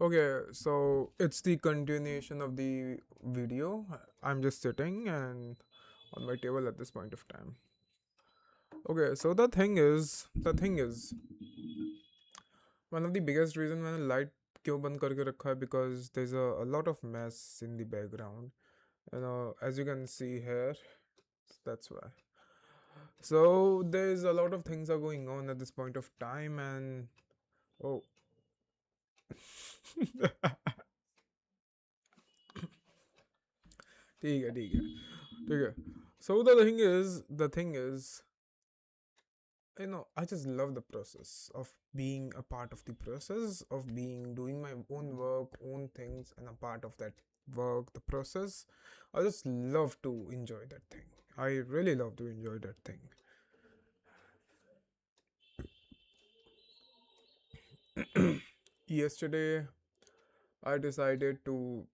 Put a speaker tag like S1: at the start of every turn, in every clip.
S1: Okay, so it's the continuation of the video. I'm just sitting and on my table at this point of time. Okay, so the thing is, one of the biggest reason मैंने light क्यों बंद करके रखा है because there's a lot of mess in the background. You know, as you can see here, that's why. So there's a lot of things are going on at this point of time, and oh, ठीक है ठीक है ठीक है. So the thing is, I just love the process of being a part of the process of being doing my own work, own things, and a part of that work, the process. I just love to enjoy that thing. I really love to enjoy that thing. Yesterday, I decided to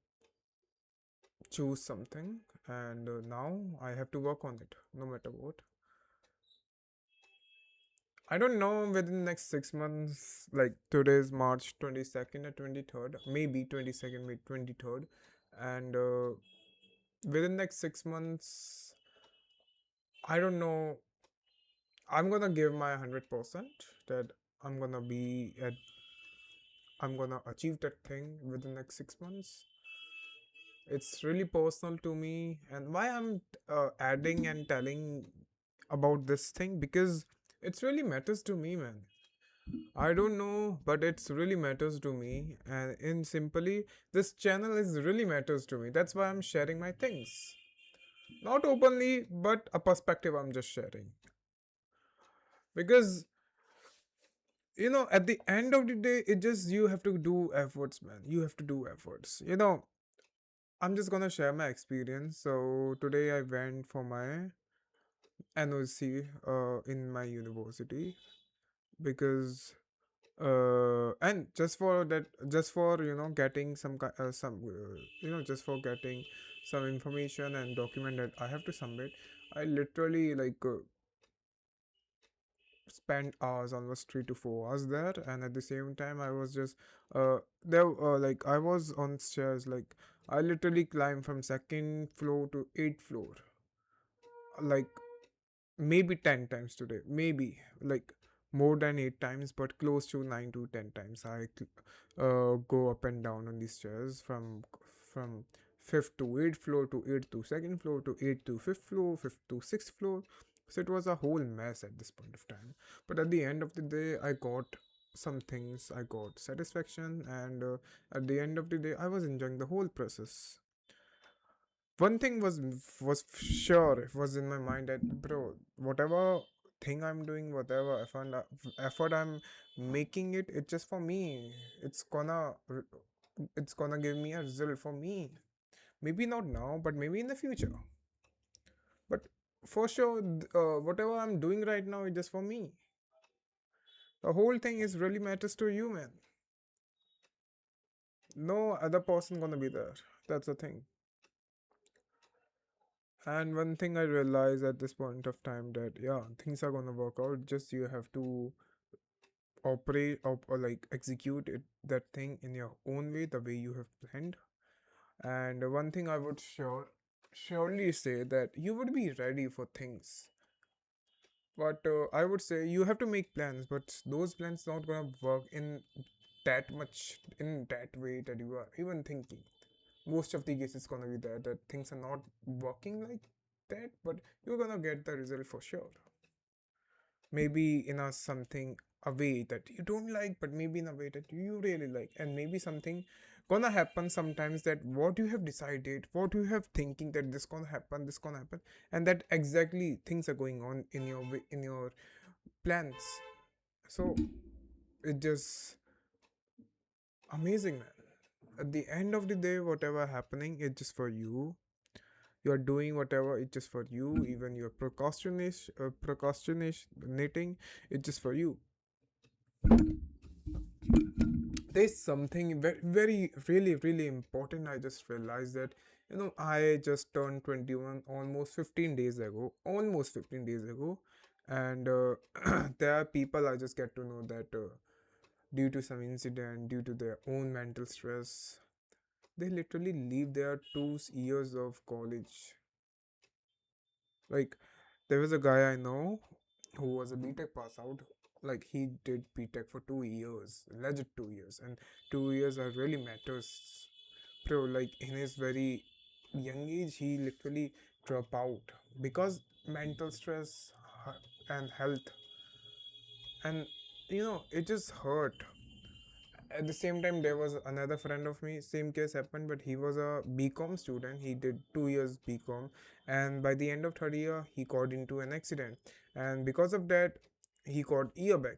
S1: choose something, and now I have to work on it no matter what. I don't know within the next 6 months, like today's March 22nd or 23rd, maybe 22nd, maybe 23rd, and within next 6 months, I don't know. I'm gonna give my 100% that I'm gonna be at, I'm gonna achieve that thing within the next 6 months. It's really personal to me, and why I'm adding and telling about this thing because it's really matters to me, man. I don't know, but it's really matters to me, and in simply, this channel is really matters to me. That's why I'm sharing my things. Not openly, but a perspective I'm just sharing. Because, at the end of the day, it just you have to do efforts, man. You have to do efforts. I'm just gonna share my experience. So today I went for my NOC in my university because and just for getting just for getting some information and document that I have to submit. I literally spent hours, almost 3 to 4 hours there, and at the same time I was just there like I was on stairs, like I literally climbed from second floor to eighth floor, like maybe 10 times today, maybe like more than 8 times, but close to 9 to 10 times go up and down on these stairs from fifth to eighth floor to eighth to second floor to eighth to fifth floor, fifth to sixth floor. So it was a whole mess at this point of time, but at the end of the day I got some things, I got satisfaction, and at the end of the day I was enjoying the whole process. One thing was sure, it was in my mind that, bro, whatever thing I'm doing, whatever effort I'm making, it's just for me. It's gonna give me a result for me. Maybe not now, but maybe in the future. But for sure, whatever I'm doing right now is just for me. The whole thing is really matters to you, man. No other person gonna be there. That's the thing. And one thing I realized at this point of time, that yeah, things are gonna work out. Just you have to or like execute it, that thing in your own way, the way you have planned. And one thing I would surely say that you would be ready for things. But I would say you have to make plans, but those plans not gonna work in that way that you are even thinking. Most of the cases gonna be there that things are not working like that, but you're gonna get the result for sure. Maybe in a something, a way that you don't like, but maybe in a way that you really like, and maybe something gonna happen sometimes, that what you have decided, what you have thinking that this gonna happen, and that exactly things are going on in your in your plans. So it just amazing, man. At the end of the day, whatever happening, it's just for you. You're doing whatever, it's just for you. Even your procrastinating, it's just for you. There's something very, very, really, really important. I just realized that, I just turned 21 almost 15 days ago, almost 15 days ago. And there are people I just get to know that due to some incident, due to their own mental stress. They literally leave their 2 years of college. Like, there was a guy I know who was a BTech pass out. Like, he did BTech for 2 years, legit 2 years, and 2 years are really matters. Bro, like in his very young age, he literally drop out because mental stress and health, and it just hurt. At the same time, there was another friend of me, same case happened, but he was a BCom student. He did 2 years BCom, and by the end of third year he got into an accident, and because of that he got earback,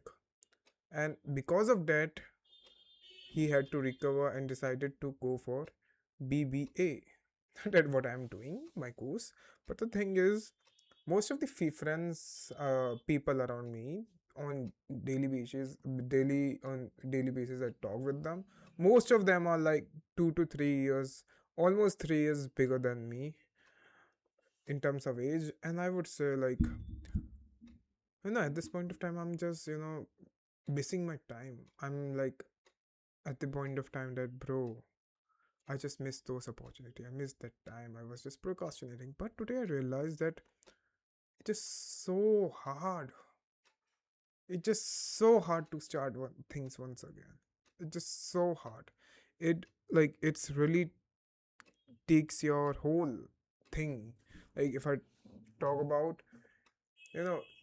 S1: and because of that he had to recover and decided to go for BBA. That's what I'm doing, my course. But the thing is, most of the friends, people around me, on daily basis, daily basis, I talk with them. Most of them are like 2 to 3 years, almost 3 years bigger than me in terms of age, and I would say like, at this point of time, I'm just missing my time. I'm like at the point of time that, bro, I just missed those opportunity. I missed that time. I was just procrastinating. But today I realized that it is so hard. It's just so hard to start things once again. It's just so hard. It's really takes your whole thing. Like if I talk about,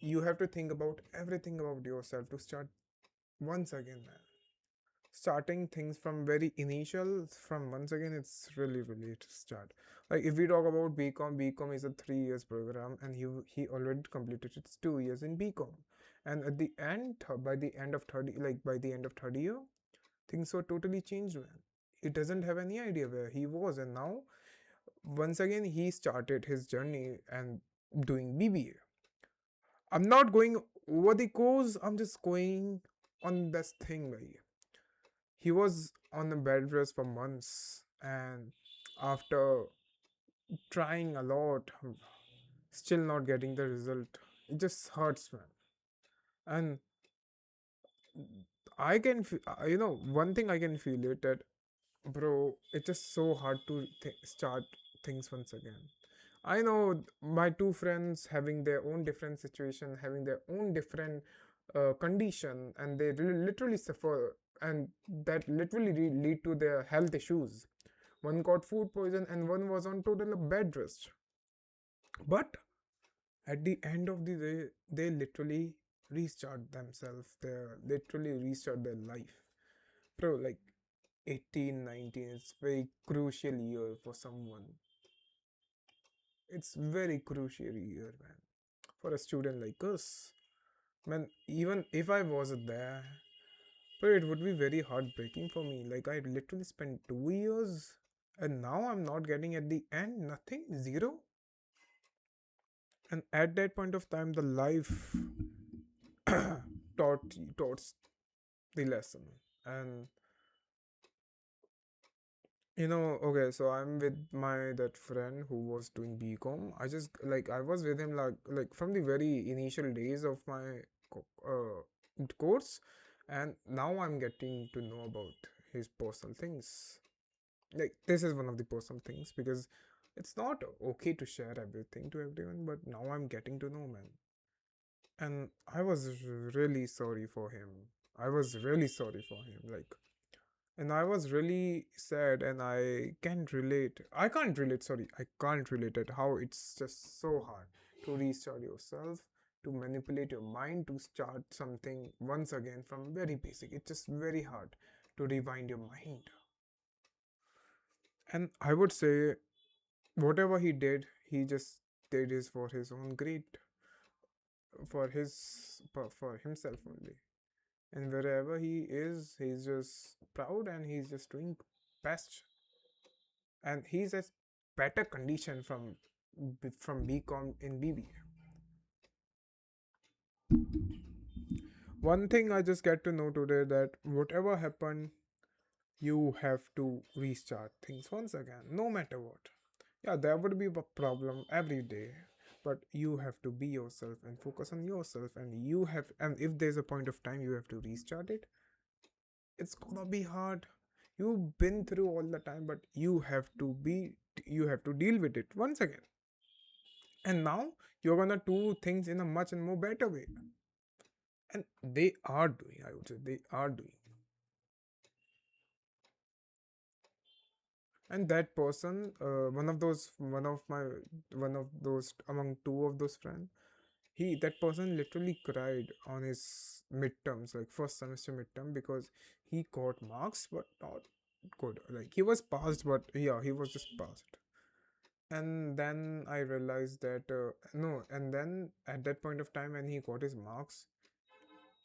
S1: you have to think about everything about yourself to start once again, man. Starting things from very initial, from once again, it's really to start. Like if we talk about BCom is a 3 years program, and he already completed its 2 years in BCom, and at the end, by the end of 30, like by the end of third year, things were totally changed, man. He doesn't have any idea where he was, and now once again he started his journey and doing BBA. I'm not going over the course, I'm just going on this thing, bhai. He was on a bed rest for months, and after trying a lot, still not getting the result. It just hurts, man. And I can one thing I can feel it that, bro, it's just so hard to start things once again. I know my two friends having their own different situation, having their own different condition, and they literally suffer, and that literally lead to their health issues. One got food poison, and one was on total bed rest. But at the end of the day, they literally restart themselves. They literally restart their life. Bro, like 18, 19 is very crucial year for someone. It's very crucial year, man, for a student like us. Man, even if I wasn't there, but it would be very heartbreaking for me. Like I literally spent 2 years, and now I'm not getting at the end nothing, zero. And at that point of time, the life taught the lesson. And okay, so I'm with my that friend who was doing BCom. I just like I was with him like from the very initial days of my course, and now I'm getting to know about his personal things. Like this is one of the personal things because it's not okay to share everything to everyone, but now I'm getting to know, man. And I was really sorry for him. I was really sorry for him. Like, and I was really sad, and I can't relate. I can't relate, sorry, I can't relate at how it's just so hard to restart yourself, to manipulate your mind, to start something once again from very basic. It's just very hard to rewind your mind. And I would say, whatever he did, he just did is for his own great, for himself only. And wherever he is, he's just proud, and he's just doing best, and he's a better condition from BCom in BBA. One thing I just get to know today, that whatever happened, you have to restart things once again, no matter what. Yeah, there would be a problem every day, but you have to be yourself and focus on yourself, and if there's a point of time you have to restart it, It's gonna be hard. You've been through all the time, but you have to deal with it once again. And now you're gonna do things in a much and more better way. And they are doing, I would say, they are doing. And that person, one of those among two of those friends, that person literally cried on his midterms, like first semester midterm, because he got marks but not good. Like he was passed, but yeah, he was just passed. And then I realized that no, and then at that point of time when he got his marks,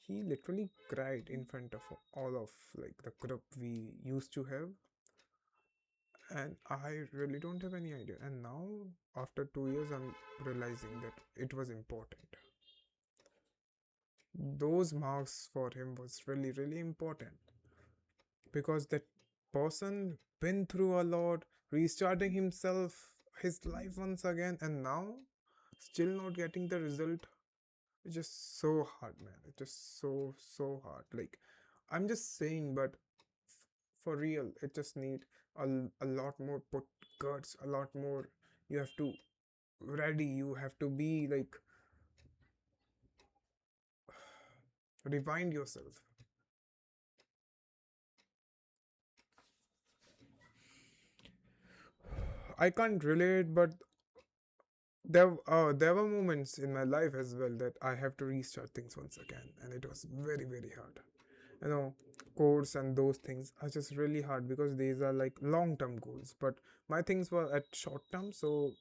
S1: he literally cried in front of all of like the group we used to have. And I really don't have any idea. And now after 2 years, I'm realizing that it was important. Those marks for him was really really important, because that person been through a lot, restarting himself, his life once again, and now still not getting the result. It's just so hard, man. It's just so hard. Like, I'm just saying, but for real, it just need a lot more put guts, a lot more. You have to ready, you have to be like rewind yourself. I can't relate, but there were moments in my life as well that I have to restart things once again, and it was very very hard. You know, course and those things are just really hard because these are like long term goals. But my things were at short term, so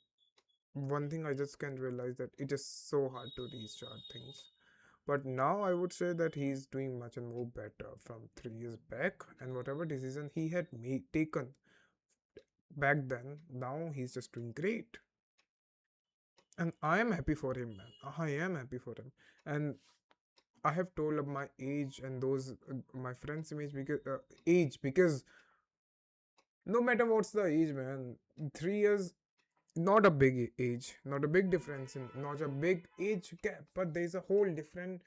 S1: one thing I just can realize that it is so hard to restart things. But now I would say that he's doing much and more better from 3 years back, and whatever decision he had taken back then, now he's just doing great. And I am happy for him, man. I am happy for him. And I have told of my age and those my friends' age because no matter what's the age, man, 3 years not a big age, not a big difference, in not a big age gap, but there's a whole different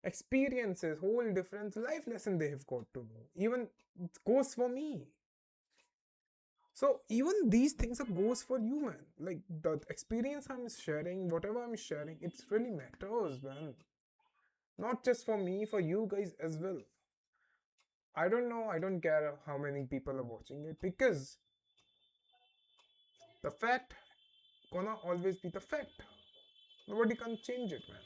S1: experiences, whole different life lesson they have got to know. Even it goes for me. So even these things are goes for you, man. Like the experience I'm sharing, whatever I'm sharing, it really matters, man. Not just for me, for you guys as well. I don't know, I don't care how many people are watching it, because the fact gonna always be the fact. Nobody can change it, man.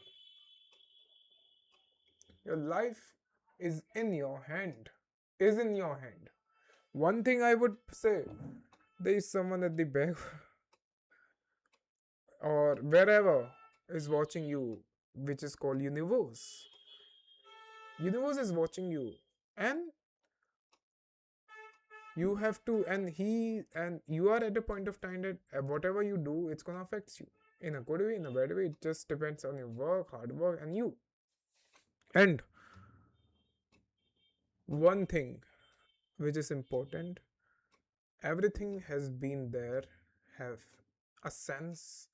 S1: Your life is in your hand. Is in your hand. One thing I would say, there is someone at the back or wherever is watching you, which is called universe. Universe is watching you, and you have to, and you are at a point of time that whatever you do, it's gonna affect you in a good way, in a bad way. It just depends on your work, hard work, and you. And one thing which is important, everything has been there, have a sense,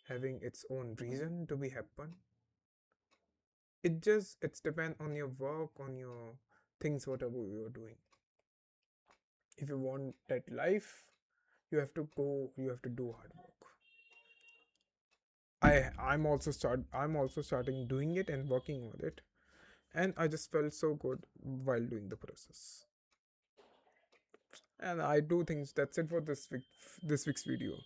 S1: having its own reason to be happen. It's depend on your work, on your things, whatever you're doing. If you want that life, you have to do hard work. I'm also starting doing it and working on it, and I just felt so good while doing the process. And I do think that's it for this week's video.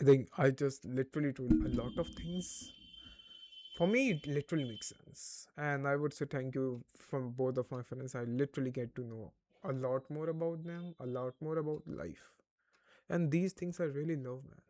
S1: I think I just literally told a lot of things. For me, it literally makes sense. And I would say thank you from both of my friends. I literally get to know a lot more about them, a lot more about life. And these things I really love, man.